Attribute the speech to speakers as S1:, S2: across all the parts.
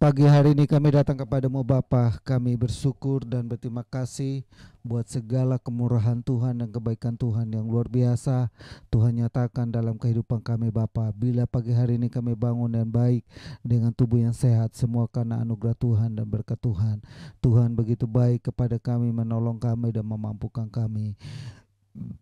S1: Pagi hari ini kami datang kepadamu Bapa. Kami bersyukur dan berterima kasih buat segala kemurahan Tuhan dan kebaikan Tuhan yang luar biasa Tuhan nyatakan dalam kehidupan kami Bapa. Bila pagi hari ini kami bangun dan baik dengan tubuh yang sehat, semua karena anugerah Tuhan dan berkat Tuhan. Tuhan begitu baik kepada kami, menolong kami dan memampukan kami,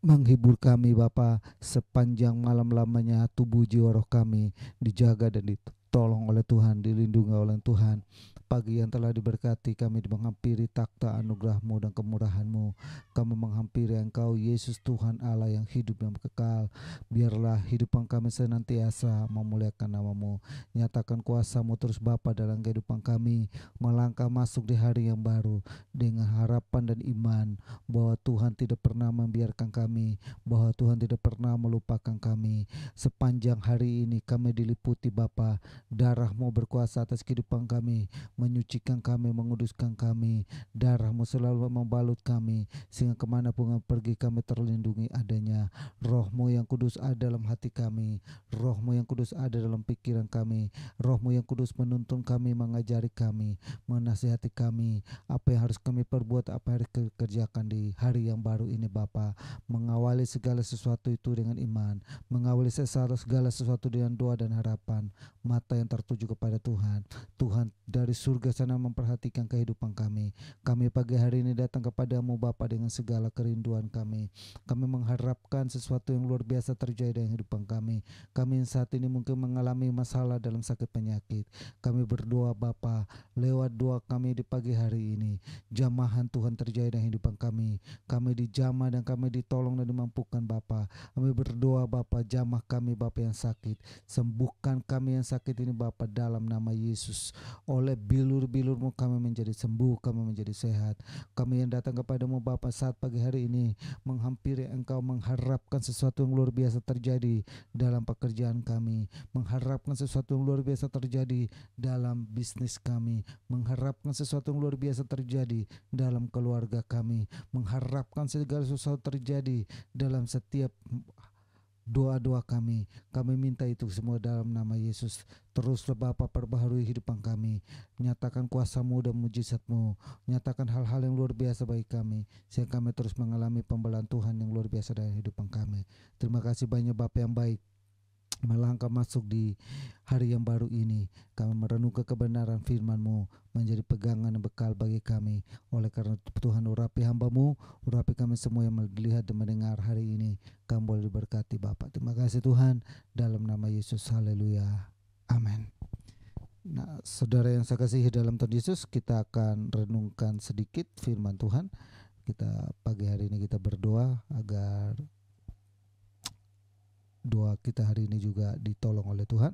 S1: menghibur kami Bapa. Sepanjang malam lamanya tubuh jiwa roh kami dijaga dan ditolong oleh Tuhan, dilindungi oleh Tuhan. Pagi yang telah diberkati, kami menghampiri takhta anugerah-Mu dan kemurahan-Mu. Kami menghampiri Engkau Yesus, Tuhan Allah yang hidup yang kekal. Biarlah hidupan kami senantiasa memuliakan nama-Mu. Nyatakan kuasa-Mu terus Bapa dalam kehidupan kami, melangkah masuk di hari yang baru dengan harapan dan iman bahwa Tuhan tidak pernah membiarkan kami, bahwa Tuhan tidak pernah melupakan kami. Sepanjang hari ini kami diliputi Bapa, darah-Mu berkuasa atas kehidupan kami, menyucikan kami, menguduskan kami. Darah-Mu selalu membalut kami, sehingga kemanapun kami pergi kami terlindungi adanya. Roh-Mu yang kudus ada dalam hati kami, Roh-Mu yang kudus ada dalam pikiran kami, Roh-Mu yang kudus menuntun kami, mengajari kami, menasihati kami, apa yang harus kami perbuat, apa yang harus kami kerjakan di hari yang baru ini Bapa. Mengawali segala sesuatu itu dengan iman, mengawali segala sesuatu dengan doa dan harapan, mata yang tertuju kepada Tuhan. Tuhan dari surga sana memperhatikan kehidupan kami. Kami pagi hari ini datang kepadamu Bapa dengan segala kerinduan kami. Kami mengharapkan sesuatu yang luar biasa terjadi dalam kehidupan kami. Kami yang saat ini mungkin mengalami masalah dalam sakit penyakit. Kami berdoa Bapa, lewat doa kami di pagi hari ini, jamahan Tuhan terjadi dalam kehidupan kami. Kami dijamah dan kami ditolong dan dimampukan Bapa. Kami berdoa Bapa, jamah kami Bapa yang sakit, sembuhkan kami yang sakit ini Bapa dalam nama Yesus. Oleh bilur-bilur-Mu kami menjadi sembuh, kami menjadi sehat. Kami yang datang kepadamu Bapa saat pagi hari ini menghampiri Engkau, mengharapkan sesuatu yang luar biasa terjadi dalam pekerjaan kami, mengharapkan sesuatu yang luar biasa terjadi dalam bisnis kami, mengharapkan sesuatu yang luar biasa terjadi dalam keluarga kami, mengharapkan segala sesuatu terjadi dalam setiap doa-doa kami. Kami minta itu semua dalam nama Yesus. Teruslah Bapa perbaharui kehidupan kami, nyatakan kuasa-Mu dan mujizat-Mu, nyatakan hal-hal yang luar biasa bagi kami, sehingga kami terus mengalami pembelaan Tuhan yang luar biasa dalam kehidupan kami. Terima kasih banyak Bapa yang baik. Melangkah masuk di hari yang baru ini, kami merenungkan kebenaran firman-Mu menjadi pegangan dan bekal bagi kami. Oleh karena itu Tuhan, urapi hamba-Mu, urapi kami semua yang melihat dan mendengar hari ini. Kami boleh diberkati Bapa. Terima kasih Tuhan, dalam nama Yesus, haleluya, amin. Nah, saudara yang saya kasihi dalam Tuhan Yesus, kita akan renungkan sedikit firman Tuhan. Kita pagi hari ini kita berdoa agar doa kita hari ini juga ditolong oleh Tuhan.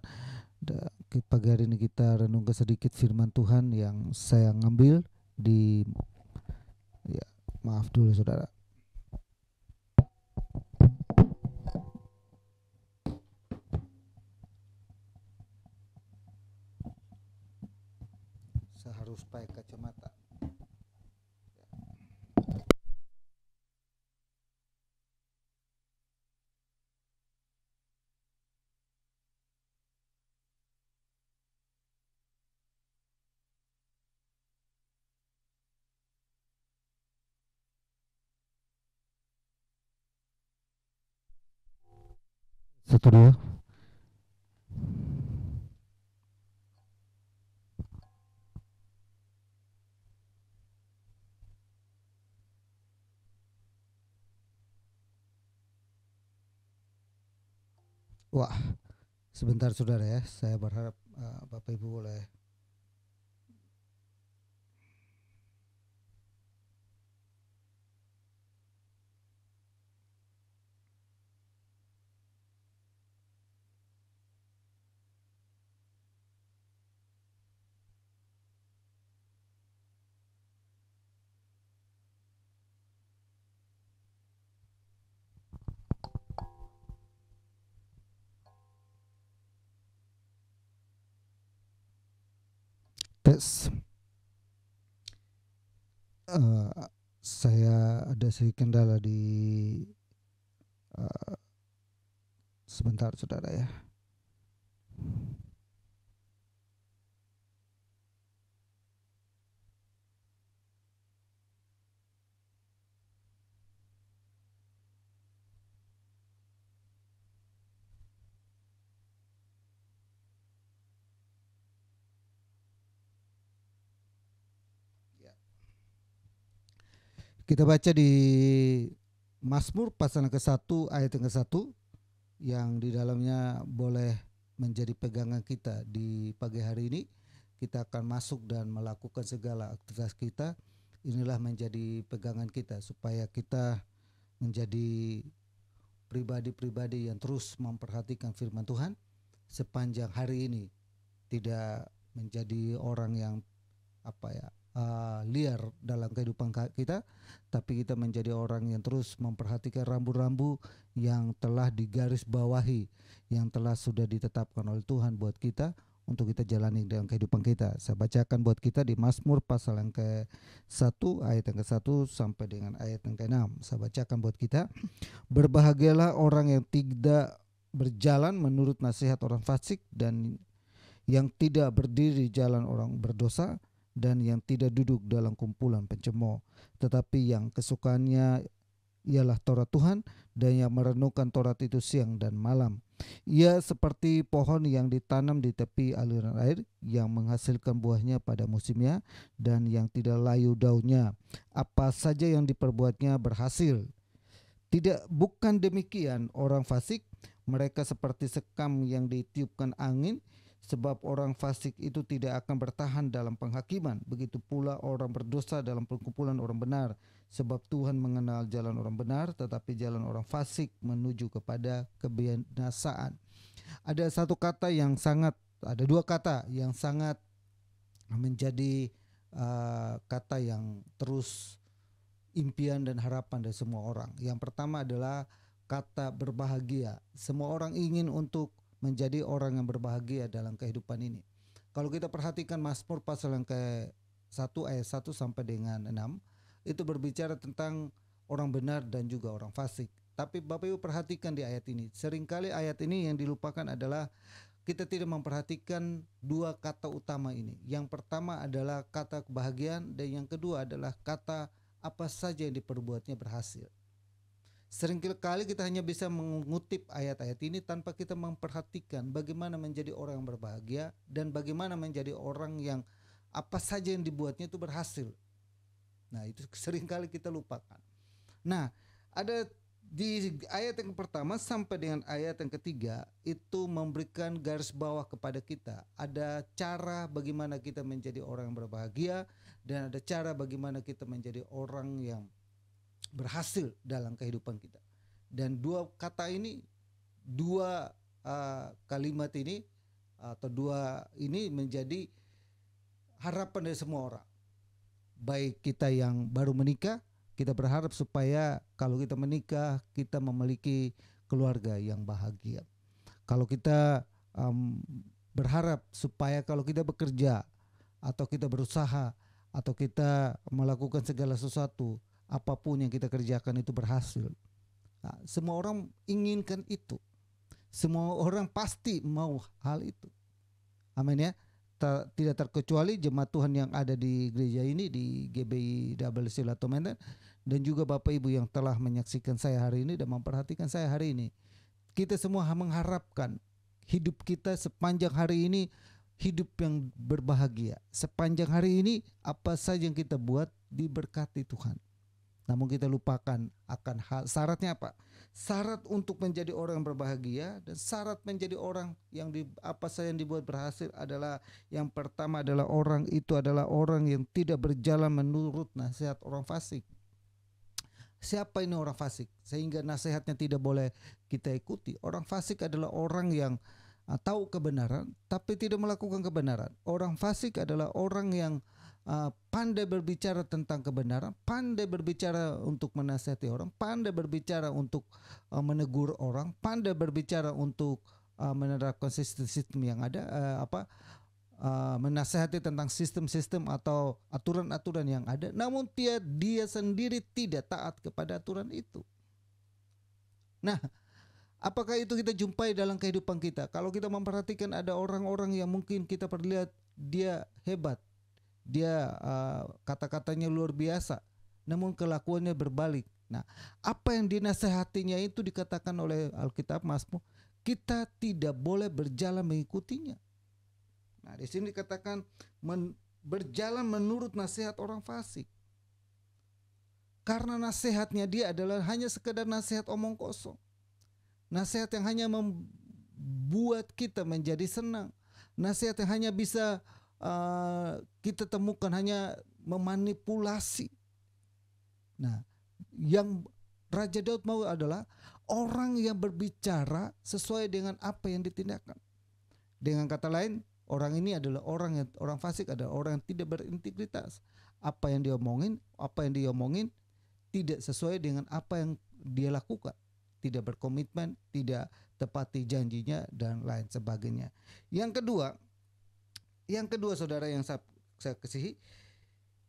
S1: Pagi hari ini kita renungkan sedikit firman Tuhan yang saya ngambil di, ya, maaf dulu saudara. Saya harus pakai kacamata. Satu dua. Wah, sebentar saudara ya. Saya berharap Bapak Ibu boleh. Tes. Uh, saya ada sedikit kendala di uh, sebentar saudara ya. Kita baca di Mazmur pasal yang ke-1 ayat yang ke-1 yang di dalamnya boleh menjadi pegangan kita di pagi hari ini. Kita akan masuk dan melakukan segala aktivitas kita. Inilah menjadi pegangan kita supaya kita menjadi pribadi-pribadi yang terus memperhatikan firman Tuhan sepanjang hari ini, tidak menjadi orang yang liar dalam kehidupan kita, tapi kita menjadi orang yang terus memperhatikan rambu-rambu yang telah digaris bawahi, yang telah sudah ditetapkan oleh Tuhan buat kita untuk kita jalani dalam kehidupan kita. Saya bacakan buat kita di Mazmur pasal yang ke-1 ayat yang ke-1 sampai dengan ayat yang ke-6. Saya bacakan buat kita. Berbahagialah orang yang tidak berjalan menurut nasihat orang fasik, dan yang tidak berdiri jalan orang berdosa, dan yang tidak duduk dalam kumpulan pencemooh, tetapi yang kesukaannya ialah Taurat Tuhan, dan yang merenungkan Taurat itu siang dan malam. Ia seperti pohon yang ditanam di tepi aliran air, yang menghasilkan buahnya pada musimnya, dan yang tidak layu daunnya. Apa saja yang diperbuatnya berhasil. Bukan demikian orang fasik, mereka seperti sekam yang ditiupkan angin. Sebab orang fasik itu tidak akan bertahan dalam penghakiman. Begitu pula orang berdosa dalam perkumpulan orang benar. Sebab Tuhan mengenal jalan orang benar, tetapi jalan orang fasik menuju kepada kebinasaan. Ada dua kata yang sangat menjadi kata yang terus impian dan harapan dari semua orang. Yang pertama adalah kata berbahagia. Semua orang ingin untuk menjadi orang yang berbahagia dalam kehidupan ini. Kalau kita perhatikan Mazmur pasal yang ke-1 ayat 1 sampai dengan 6, itu berbicara tentang orang benar dan juga orang fasik. Tapi Bapak Ibu perhatikan di ayat ini, seringkali ayat ini yang dilupakan adalah kita tidak memperhatikan dua kata utama ini. Yang pertama adalah kata kebahagiaan, dan yang kedua adalah kata apa saja yang diperbuatnya berhasil. Seringkali kita hanya bisa mengutip ayat-ayat ini tanpa kita memperhatikan bagaimana menjadi orang yang berbahagia dan bagaimana menjadi orang yang apa saja yang dibuatnya itu berhasil. Nah, itu seringkali kita lupakan. Nah, ada di ayat yang pertama sampai dengan ayat yang ketiga itu memberikan garis bawah kepada kita. Ada cara bagaimana kita menjadi orang yang berbahagia, dan ada cara bagaimana kita menjadi orang yang berhasil dalam kehidupan kita. Dan dua kata ini, dua kalimat ini atau dua ini menjadi harapan dari semua orang. Baik kita yang baru menikah, kita berharap supaya kalau kita menikah kita memiliki keluarga yang bahagia. Kalau kita berharap supaya kalau kita bekerja atau kita berusaha atau kita melakukan segala sesuatu, apapun yang kita kerjakan itu berhasil. Nah, semua orang inginkan itu. Semua orang pasti mau hal itu. Amin ya. Tidak terkecuali jemaat Tuhan yang ada di gereja ini, di GBI WC Lato Menden, dan juga Bapak Ibu yang telah menyaksikan saya hari ini dan memperhatikan saya hari ini. Kita semua mengharapkan hidup kita sepanjang hari ini hidup yang berbahagia. Sepanjang hari ini apa saja yang kita buat diberkati Tuhan. Namun kita lupakan akan syaratnya apa? Syarat untuk menjadi orang yang berbahagia dan syarat menjadi orang yang apa saja yang dibuat berhasil adalah, yang pertama adalah orang itu adalah orang yang tidak berjalan menurut nasihat orang fasik. Siapa ini orang fasik? Sehingga nasihatnya tidak boleh kita ikuti. Orang fasik adalah orang yang tahu kebenaran tapi tidak melakukan kebenaran. Orang fasik adalah orang yang pandai berbicara tentang kebenaran, pandai berbicara untuk menasihati orang, pandai berbicara untuk menegur orang, pandai berbicara untuk menerapkan sistem-sistem yang ada, menasihati tentang sistem-sistem atau aturan-aturan yang ada, namun dia sendiri tidak taat kepada aturan itu. Nah, apakah itu kita jumpai dalam kehidupan kita? Kalau kita memperhatikan ada orang-orang yang mungkin kita perlihat dia hebat, dia kata-katanya luar biasa, namun kelakuannya berbalik. Nah, apa yang dinasehatinya itu dikatakan oleh Alkitab Mazmur, kita tidak boleh berjalan mengikutinya. Nah, di sini dikatakan berjalan menurut nasihat orang fasik. Karena nasihatnya dia adalah hanya sekedar nasihat omong kosong. Nasihat yang hanya membuat kita menjadi senang. Nasihat yang hanya bisa kita temukan hanya memanipulasi. Nah, yang Raja Daud mau adalah orang yang berbicara sesuai dengan apa yang ditindakkan. Dengan kata lain, orang ini adalah orang fasik adalah orang yang tidak berintegritas. Apa yang dia omongin tidak sesuai dengan apa yang dia lakukan. Tidak berkomitmen, tidak tepati janjinya dan lain sebagainya. Yang kedua saudara yang saya kasihi,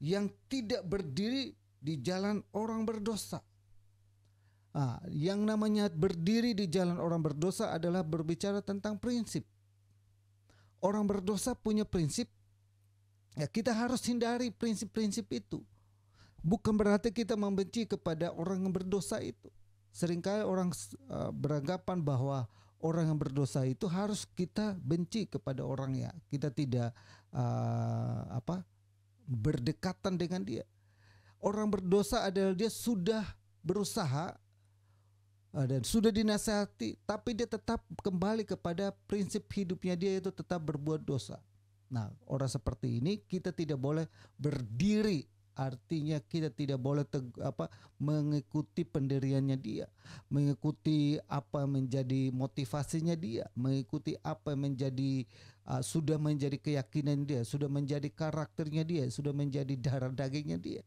S1: yang tidak berdiri di jalan orang berdosa. Yang namanya berdiri di jalan orang berdosa adalah berbicara tentang prinsip. Orang berdosa punya prinsip, ya kita harus hindari prinsip-prinsip itu. Bukan berarti kita membenci kepada orang yang berdosa itu. Seringkali orang beranggapan bahwa orang yang berdosa itu harus kita benci kepada orangnya. Kita tidak berdekatan dengan dia. Orang berdosa adalah dia sudah berusaha dan sudah dinasihati, tapi dia tetap kembali kepada prinsip hidupnya, dia itu tetap berbuat dosa. Nah, orang seperti ini kita tidak boleh berdiri, artinya kita tidak boleh mengikuti pendiriannya dia, mengikuti apa menjadi motivasinya dia, mengikuti apa menjadi sudah menjadi keyakinan dia, sudah menjadi karakternya dia, sudah menjadi darah dagingnya dia.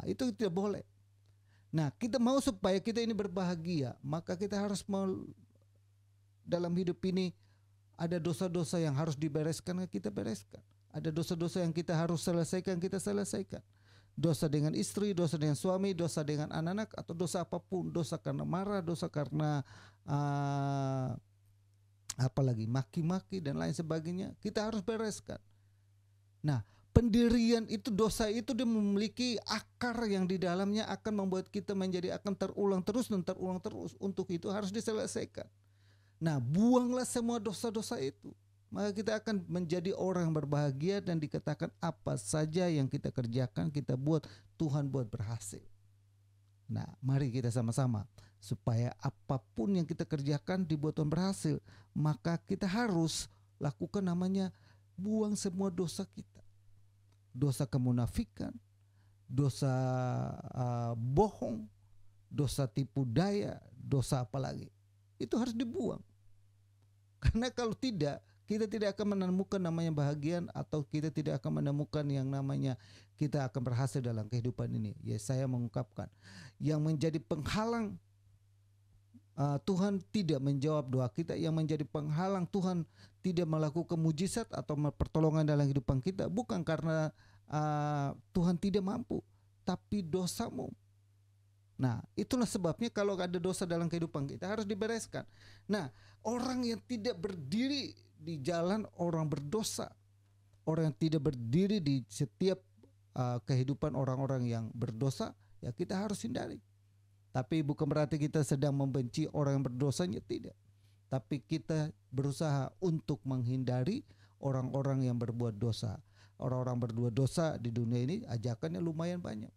S1: Itu tidak boleh. Nah, kita mau supaya kita ini berbahagia, maka kita harus dalam hidup ini ada dosa-dosa yang harus dibereskan, kita bereskan. Ada dosa-dosa yang kita harus selesaikan, kita selesaikan. Dosa dengan istri, dosa dengan suami, dosa dengan anak-anak, atau dosa apapun, dosa karena marah, dosa karena apalagi maki-maki dan lain sebagainya, kita harus bereskan. Nah, pendirian itu, dosa itu dia memiliki akar yang di dalamnya akan membuat kita menjadi akan terulang terus dan terulang terus. Untuk itu harus diselesaikan. Nah, buanglah semua dosa-dosa itu. Maka kita akan menjadi orang yang berbahagia dan dikatakan apa saja yang kita kerjakan, kita buat, Tuhan buat berhasil. Nah, mari kita sama-sama supaya apapun yang kita kerjakan dibuat Tuhan berhasil. Maka kita harus lakukan namanya buang semua dosa kita. Dosa kemunafikan, dosa bohong, dosa tipu daya, dosa apa lagi. Itu harus dibuang. Karena kalau tidak, kita tidak akan menemukan namanya bahagian, atau kita tidak akan menemukan yang namanya kita akan berhasil dalam kehidupan ini. Yesaya mengungkapkan, yang menjadi penghalang Tuhan tidak menjawab doa kita, yang menjadi penghalang Tuhan tidak melakukan mujizat atau pertolongan dalam kehidupan kita, bukan karena Tuhan tidak mampu, tapi dosamu. Nah, itulah sebabnya kalau ada dosa dalam kehidupan kita harus dibereskan. Nah, orang yang tidak berdiri di jalan orang berdosa, orang yang tidak berdiri di setiap kehidupan orang-orang yang berdosa, ya kita harus hindari. Tapi bukan berarti kita sedang membenci orang yang berdosanya, tidak. Tapi kita berusaha untuk menghindari orang-orang yang berbuat dosa. Orang-orang berbuat dosa di dunia ini ajakannya lumayan banyak.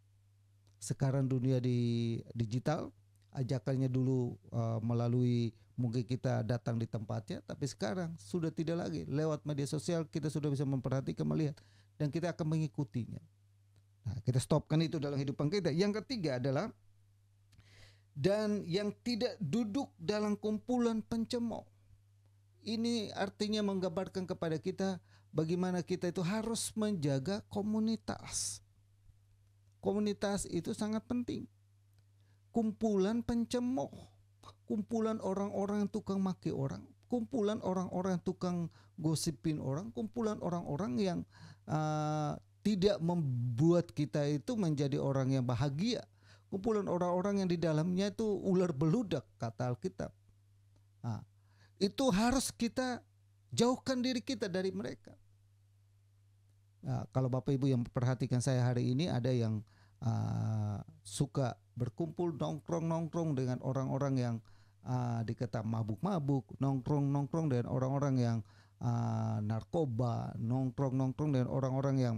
S1: Sekarang dunia di digital, ajakannya dulu melalui mungkin kita datang di tempatnya, tapi sekarang sudah tidak lagi. Lewat media sosial kita sudah bisa memperhatikan, melihat, dan kita akan mengikutinya. Nah, kita stopkan itu dalam kehidupan kita. Yang ketiga adalah, dan yang tidak duduk dalam kumpulan pencemooh. Ini artinya menggambarkan kepada kita bagaimana kita itu harus menjaga komunitas. Komunitas itu sangat penting. Kumpulan pencemooh, kumpulan orang-orang yang tukang maki orang, kumpulan orang-orang yang tukang gosipin orang, kumpulan orang-orang yang tidak membuat kita itu menjadi orang yang bahagia. Kumpulan orang-orang yang di dalamnya itu ular beludak, kata Alkitab. Nah, itu harus kita jauhkan diri kita dari mereka. Nah, kalau Bapak Ibu yang perhatikan saya hari ini, ada yang suka berkumpul nongkrong dengan orang-orang yang dikata mabuk-mabuk, nongkrong dengan orang-orang yang narkoba, nongkrong dengan orang-orang yang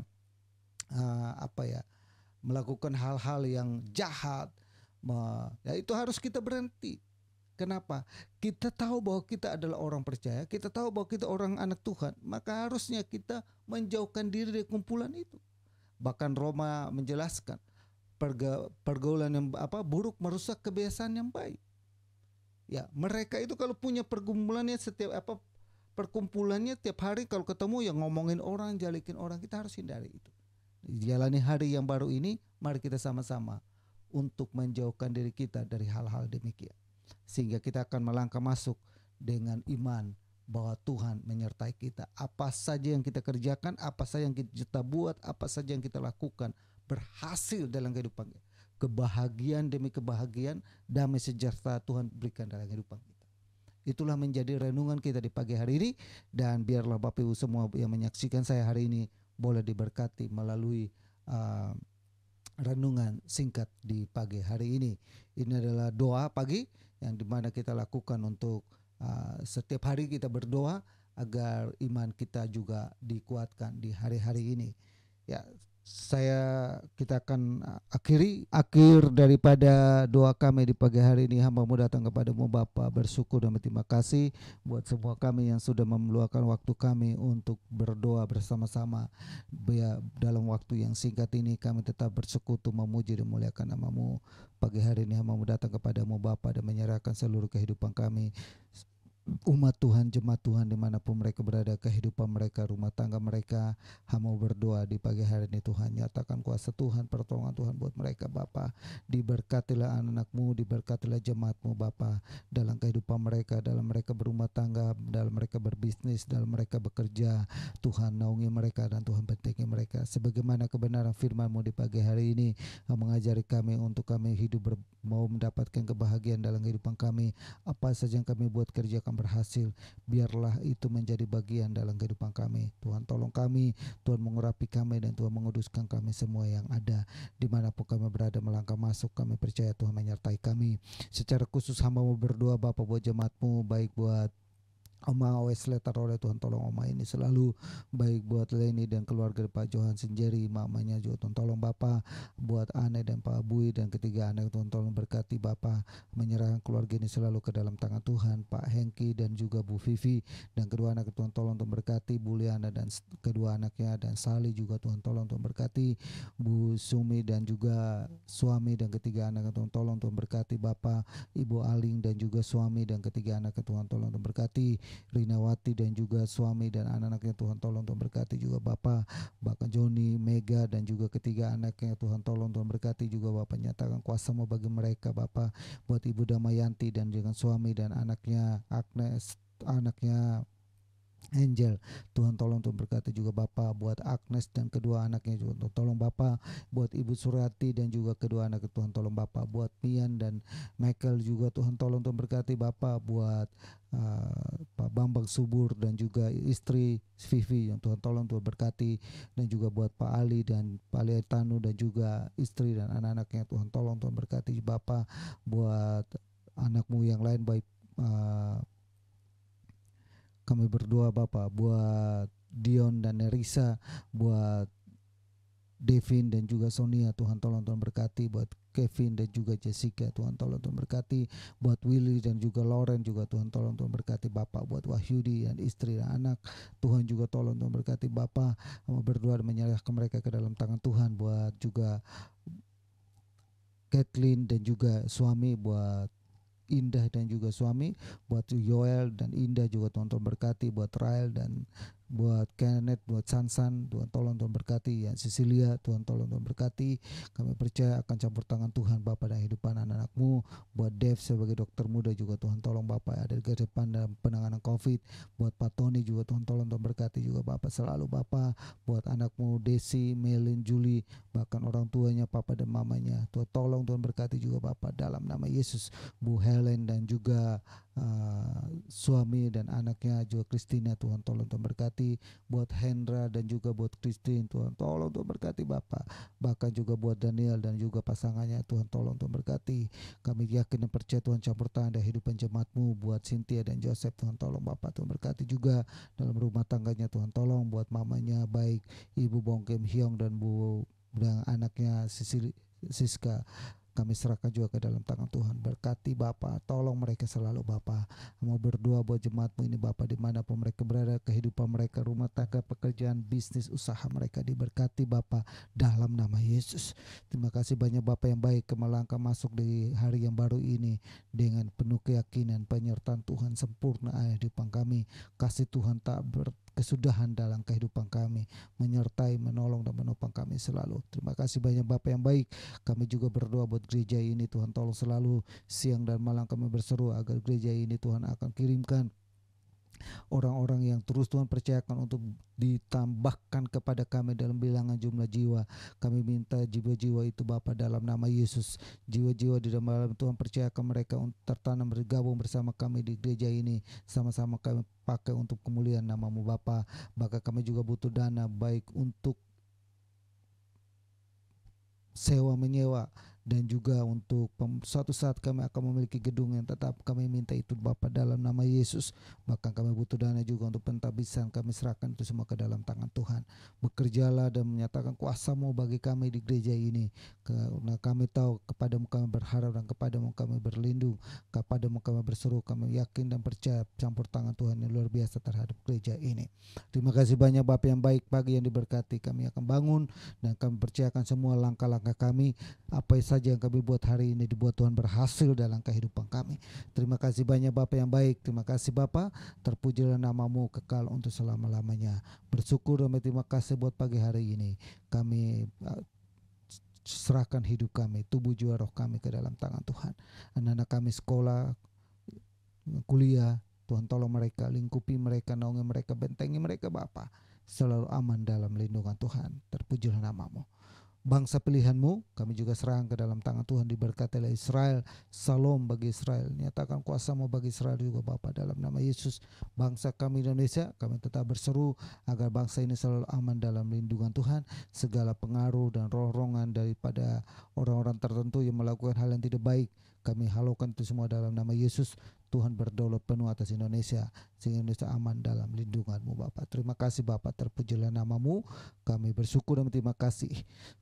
S1: melakukan hal-hal yang jahat, ya itu harus kita berhenti. Kenapa? Kita tahu bahwa kita adalah orang percaya, kita tahu bahwa kita orang anak Tuhan, maka harusnya kita menjauhkan diri dari kumpulan itu. Bahkan Roma menjelaskan pergaulan yang buruk merusak kebiasaan yang baik. Ya, mereka itu kalau punya pergumulannya perkumpulannya tiap hari kalau ketemu yang ngomongin orang, jalikin orang, kita harus hindari itu. Jalani hari yang baru ini, mari kita sama-sama untuk menjauhkan diri kita dari hal-hal demikian. Sehingga kita akan melangkah masuk dengan iman bahwa Tuhan menyertai kita. Apa saja yang kita kerjakan, apa saja yang kita buat, apa saja yang kita lakukan berhasil dalam kehidupan kita. Kebahagiaan demi kebahagiaan, damai sejahtera Tuhan berikan dalam kehidupan kita. Itulah menjadi renungan kita di pagi hari ini, dan biarlah Bapak Ibu semua yang menyaksikan saya hari ini boleh diberkati melalui renungan singkat di pagi hari ini. Ini adalah doa pagi yang dimana kita lakukan untuk setiap hari kita berdoa agar iman kita juga dikuatkan di hari-hari ini. Ya, kita akan akhir daripada doa kami di pagi hari ini. Hamba-Mu datang kepadamu Bapa, bersyukur dan berterima kasih buat semua kami yang sudah meluangkan waktu kami untuk berdoa bersama-sama. Dalam waktu yang singkat ini kami tetap bersekutu memuji dan memuliakan nama-Mu. Pagi hari ini hamba-Mu datang kepadamu Bapa dan menyerahkan seluruh kehidupan kami, umat Tuhan, jemaat Tuhan dimanapun mereka berada, kehidupan mereka, rumah tangga mereka. Hamba berdoa di pagi hari ini Tuhan, nyatakan kuasa Tuhan, pertolongan Tuhan buat mereka Bapa. Diberkatilah anak-Mu, diberkatilah jemaat-Mu Bapa, dalam kehidupan mereka, dalam mereka berumah tangga, dalam mereka berbisnis, dalam mereka bekerja. Tuhan naungi mereka dan Tuhan bentengi mereka, sebagaimana kebenaran firman-Mu di pagi hari ini mengajari kami untuk kami hidup mau mendapatkan kebahagiaan dalam kehidupan kami. Apa saja yang kami buat kerjakan berhasil, biarlah itu menjadi bagian dalam kehidupan kami. Tuhan tolong kami, Tuhan mengurapi kami, dan Tuhan menguduskan kami semua yang ada dimanapun kami berada melangkah masuk. Kami percaya Tuhan menyertai kami. Secara khusus hamba-Mu berdoa Bapa buat jemaat-Mu, baik buat Oma Wesley Tarole, Tuhan tolong Oma ini selalu, baik buat Leni dan keluarga Pak Johan Sinjeri, mamanya juga Tuhan tolong Bapak, buat Ane dan Pak Bui dan ketiga anak Tuhan tolong berkati Bapak, menyerahkan keluarga ini selalu ke dalam tangan Tuhan. Pak Hengki dan juga Bu Vivi dan kedua anak Tuhan tolong Tuhan berkati, Bu Liana dan kedua anaknya, dan Sali juga Tuhan tolong Tuhan berkati, Bu Sumi dan juga suami dan ketiga anak Tuhan tolong Tuhan berkati Bapak, Ibu Aling dan juga suami dan ketiga anak Tuhan tolong Tuhan berkati, Rinawati dan juga suami dan anak-anaknya Tuhan tolong Tuhan berkati juga Bapak, bahkan Joni, Mega dan juga ketiga anaknya Tuhan tolong Tuhan berkati juga Bapak, nyatakan kuasa-Mu bagi mereka Bapak, buat Ibu Damayanti dan dengan suami dan anaknya Agnes, anaknya Angel, Tuhan tolong Tuhan berkati juga Bapak, buat Agnes dan kedua anaknya juga Tuhan tolong Bapak, buat Ibu Surati dan juga kedua anak Tuhan tolong Bapak, buat Mian dan Michael juga Tuhan tolong Tuhan berkati Bapak, buat Pak Bambang Subur dan juga istri Vivi yang Tuhan tolong Tuhan berkati, dan juga buat Pak Ali dan Pak Ali Tanu dan juga istri dan anak-anaknya Tuhan tolong Tuhan berkati Bapak, buat anak-Mu yang lain baik kami berdoa Bapak, buat Dion dan Nerisa, buat Devin dan juga Sonia, Tuhan tolong Tuhan berkati, buat Kevin dan juga Jessica, Tuhan tolong Tuhan berkati, buat Willy dan juga Lauren juga Tuhan tolong Tuhan berkati Bapak, buat Wahyudi dan istri dan anak, Tuhan juga tolong Tuhan berkati Bapak. Kami berdoa dan menyerahkan mereka ke dalam tangan Tuhan, buat juga Kathleen dan juga suami, buat Indah dan juga suami, buat Yoel dan Indah juga Tuhan berkati, buat Rael dan buat Kenneth, buat Sansan, Tuhan tolong Tuhan berkati, ya Cecilia, Tuhan tolong Tuhan berkati. Kami percaya akan campur tangan Tuhan Bapak dalam kehidupan anak-anak-Mu, buat Dev sebagai dokter muda juga Tuhan tolong Bapak ada di depan dalam penanganan COVID, buat Pak Tony juga Tuhan tolong Tuhan berkati juga Bapak selalu Bapak, buat anak-Mu Desi, Melin, Julie, bahkan orang tuanya Papa dan mamanya, Tuhan tolong Tuhan berkati juga Bapak dalam nama Yesus. Bu Helen dan juga suami dan anaknya juga Christina, Tuhan tolong Tuhan berkati, buat Hendra dan juga buat Christine, Tuhan tolong Tuhan berkati Bapak, bahkan juga buat Daniel dan juga pasangannya, Tuhan tolong Tuhan berkati. Kami yakin dan percaya Tuhan campur tangan dalam kehidupan jemaat-Mu, buat Cynthia dan Joseph, Tuhan tolong Bapak Tuhan berkati juga dalam rumah tangganya, Tuhan tolong buat mamanya baik Ibu Bongkem Hyong dan Bu dan anaknya Siska kami serahkan juga ke dalam tangan Tuhan. Berkati Bapa, tolong mereka selalu Bapa. Mau berdoa buat jemaatmu ini Bapa, dimanapun mereka berada, kehidupan mereka, rumah tangga, pekerjaan, bisnis, usaha mereka diberkati Bapa, dalam nama Yesus. Terima kasih banyak Bapa yang baik, melangkah masuk di hari yang baru ini dengan penuh keyakinan penyertaan Tuhan sempurna di depan kami. Kasih Tuhan tak berkesudahan dalam kehidupan kami, menyertai, menolong dan menopang kami selalu. Terima kasih banyak Bapa yang baik. Kami juga berdoa buat gereja ini, Tuhan tolong selalu siang dan malam kami berseru agar gereja ini Tuhan akan kirimkan orang-orang yang terus Tuhan percayakan untuk ditambahkan kepada kami dalam bilangan jumlah jiwa. Kami minta jiwa-jiwa itu Bapa dalam nama Yesus. Jiwa-jiwa di dalam Tuhan percayakan mereka untuk tertanam bergabung bersama kami di gereja ini. Sama-sama kami pakai untuk kemuliaan nama-Mu Bapa. Maka kami juga butuh dana baik untuk sewa menyewa dan juga untuk suatu saat kami akan memiliki gedung yang tetap. Kami minta itu Bapa dalam nama Yesus. Bahkan kami butuh dana juga untuk pentabisan. Kami serahkan itu semua ke dalam tangan Tuhan. Bekerjalah dan menyatakan kuasa-Mu bagi kami di gereja ini, karena kami tahu kepadamu kami berharap dan kepadamu kami berlindung, kepadamu kami berseru. Kami yakin dan percaya campur tangan Tuhan yang luar biasa terhadap gereja ini. Terima kasih banyak Bapa yang baik, pagi yang diberkati. Kami akan bangun dan kami percayakan semua langkah-langkah kami, apa saja yang kami buat hari ini dibuat Tuhan berhasil dalam kehidupan kami. Terima kasih banyak Bapa yang baik. Terima kasih Bapa, terpujilah nama-Mu kekal untuk selama-lamanya. Bersyukur dan berterima kasih buat pagi hari ini. Kami serahkan hidup kami, tubuh jiwa roh kami ke dalam tangan Tuhan. Anak-anak kami sekolah, kuliah, Tuhan tolong mereka, lingkupi mereka, naungi mereka, bentengi mereka Bapa, selalu aman dalam lindungan Tuhan. Terpujilah nama-Mu. Bangsa pilihan-Mu kami juga serahkan ke dalam tangan Tuhan. Diberkatilah Israel, Salam bagi Israel. Nyatakan kuasa-Mu bagi Israel juga Bapa dalam nama Yesus. Bangsa kami Indonesia, kami tetap berseru agar bangsa ini selalu aman dalam lindungan Tuhan. Segala pengaruh dan roh-rongan daripada orang-orang tertentu yang melakukan hal yang tidak baik, kami halaukan itu semua dalam nama Yesus. Tuhan berdaulat penuh atas Indonesia, sehingga Indonesia aman dalam lindungan-Mu Bapa. Terima kasih Bapa, terpujilah nama-Mu. Kami bersyukur dan berterima kasih.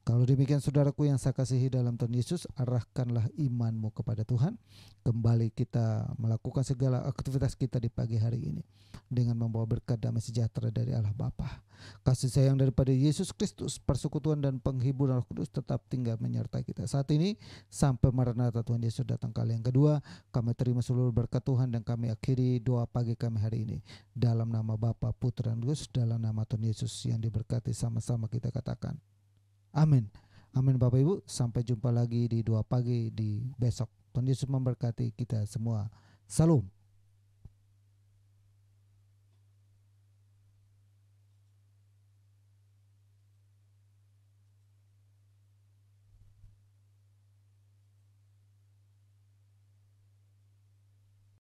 S1: Kalau demikian saudaraku yang saya kasihi dalam Tuhan Yesus, arahkanlah imanmu kepada Tuhan. Kembali kita melakukan segala aktivitas kita di pagi hari ini dengan membawa berkat damai sejahtera dari Allah Bapa, kasih sayang daripada Yesus Kristus, persekutuan dan penghiburan Roh Kudus tetap tinggal menyertai kita saat ini sampai Maranatha Tuhan Yesus datang kali yang kedua. Kami terima seluruh berkat Tuhan dan kami akhiri doa pagi kami hari ini dalam nama Bapa, Putra dan Roh Kudus, dalam nama Tuhan Yesus yang diberkati. Sama-sama kita katakan amin. Amin Bapak Ibu. Sampai jumpa lagi di doa pagi di besok. Tuhan Yesus memberkati kita semua. Salam.